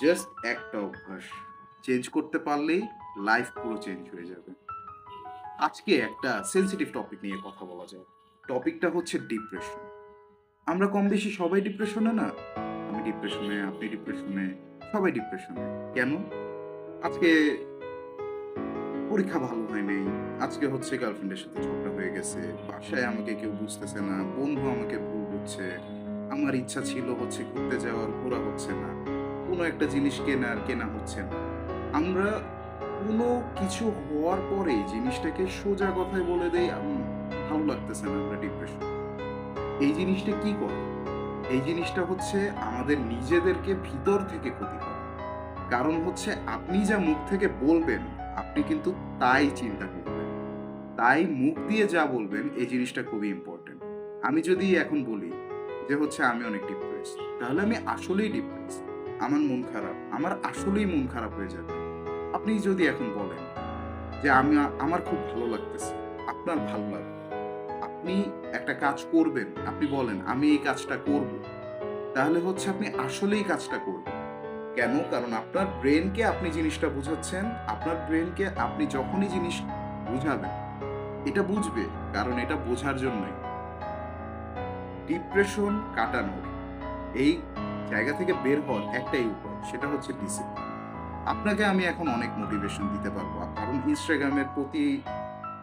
Just একটা অভ্যাস change করতে পারলেই লাইফ পুরো চেঞ্জ হয়ে যাবে। আজকে একটা সেনসিটিভ টপিক নিয়ে কথা বলা যায়। টপিকটা হচ্ছে ডিপ্রেশন। আমরা কম বেশি সবাই ডিপ্রেশনে না? আমি ডিপ্রেশনে, আপনি ডিপ্রেশনে, সবাই ডিপ্রেশনে। কেন? আজকে পরীক্ষা ভালো হয় নাই। আজকে হচ্ছে গার্লফ্রেন্ডের সাথে ঝগড়া হয়ে গেছে। বাসায় আমাকে কেউ বুঝতেছে না। বন্ধু আমাকে ভুল বুঝছে। আমার ইচ্ছা ছিল হচ্ছে ঘুরতে যাওয়ার, ঘোরা হচ্ছে না। কোনো একটা জিনিস কেনার, কেনা হচ্ছে না। আমরা কোনো কিছু হওয়ার পরেই জিনিসটাকে সোজা কথায় বলে দেই, ভালো লাগতেছে না, আমরা ডিপ্রেশন। এই জিনিসটা কি করে? এই জিনিসটা হচ্ছে আমাদের নিজেদেরকে ভিতর থেকে ক্ষতি করে। কারণ হচ্ছে আপনি যা মুখ থেকে বলবেন, আপনি কিন্তু তাই চিন্তা করবেন। তাই মুখ দিয়ে যা বলবেন এই জিনিসটা খুবই ইম্পোর্টেন্ট। আমি যদি এখন বলি যে হচ্ছে আমি অনেক ডিপ্রেসড, তাহলে আমি আসলেই ডিপ্রেসড। আমার মন খারাপ, আমার আসলেই মন খারাপ হয়ে যাবে। আপনি যদি এখন বলেন যে আমার খুব ভালো লাগতেছে, আপনার ভালো লাগবে। আপনি একটা কাজ করবেন, আপনি বলেন আমি এই কাজটা করব। তাহলে হচ্ছে আপনি আসলেই কাজটা করবেন। কেন? কারণ আপনার ব্রেইনকে আপনি জিনিসটা বুঝাচ্ছেন, আপনার ব্রেইনকে আপনি যখনই জিনিস বুঝাবেন, এটা বুঝবে। কারণ এটা বোঝার জন্যই। ডিপ্রেশন কাটানোর এই জায়গা থেকে বের হওয়ার একটাই উপায়, সেটা হচ্ছে ডিসিপ্লিন। আপনাকে আমি এখন অনেক মোটিভেশন দিতে পারবো। কারণ ইনস্টাগ্রামের প্রতি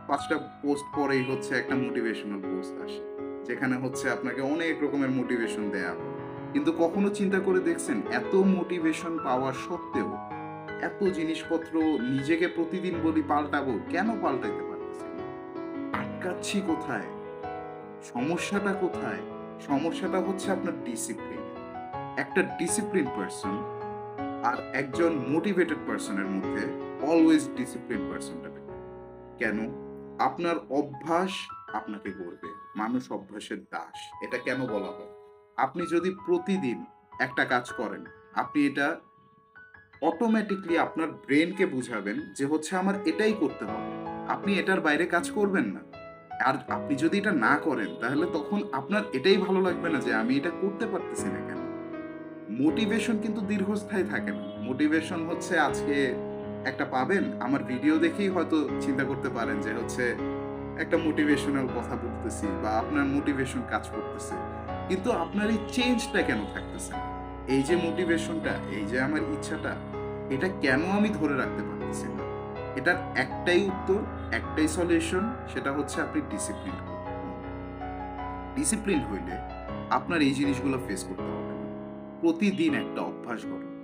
৫ টা পোস্ট পরেই হচ্ছে একটা মোটিভেশনাল পোস্ট আসে। যেখানে হচ্ছে আপনাকে অনেক রকমের মোটিভেশন দেয়া হয়। কিন্তু কখনো চিন্তা করে দেখছেন এত মোটিভেশন পাওয়া সত্ত্বেও এত জিনিসপত্র নিজেকে প্রতিদিন বলি পাল্টাবো, কেন পাল্টাইতে পারতেছি না? আটকাচ্ছি কোথায়? সমস্যাটা কোথায়? সমস্যাটা হচ্ছে আপনার ডিসিপ্লিন। একটা ডিসিপ্লিন পারসন আর একজন মোটিভেটেড পারসনের মধ্যে অলওয়েজ ডিসিপ্লিন পারসনটা বেটার। কেন? আপনার অভ্যাস আপনাকে গড়বে। মানুষ অভ্যাসের দাস। এটা কেন বলা হয়? আপনি যদি প্রতিদিন একটা কাজ করেন, আপনি এটা অটোমেটিকলি আপনার ব্রেইনকে বুঝাবেন যে হচ্ছে আমার এটাই করতে হবে। আপনি এটার বাইরে কাজ করবেন না। আর আপনি যদি এটা না করেন তাহলে তখন আপনার এটাই ভালো লাগবে না যে আমি এটা করতে পারতেছি না কেন? মোটিভেশন কিন্তু দীর্ঘস্থায়ী থাকে না। মোটিভেশন হচ্ছে আজকে একটা পাবেন, আমার ভিডিও দেখেই হয়তো চিন্তা করতে পারেন যে হচ্ছে একটা মোটিভেশনাল কথা বলতেছি বা আপনার মোটিভেশন কাজ করতেছে। কিন্তু আপনার এই চেঞ্জটা কেন থাকতেছে না? এই যে মোটিভেশনটা, এই যে আমার ইচ্ছাটা, এটা কেন আমি ধরে রাখতে পারতেছি না? এটার একটাই উত্তর, একটাই সলিউশন, সেটা হচ্ছে আপনি ডিসিপ্লিন হন। ডিসিপ্লিন হইলে আপনার এই জিনিসগুলো ফেস করতে হবে না। প্রতিদিন একটা অভ্যাস গড়ুন।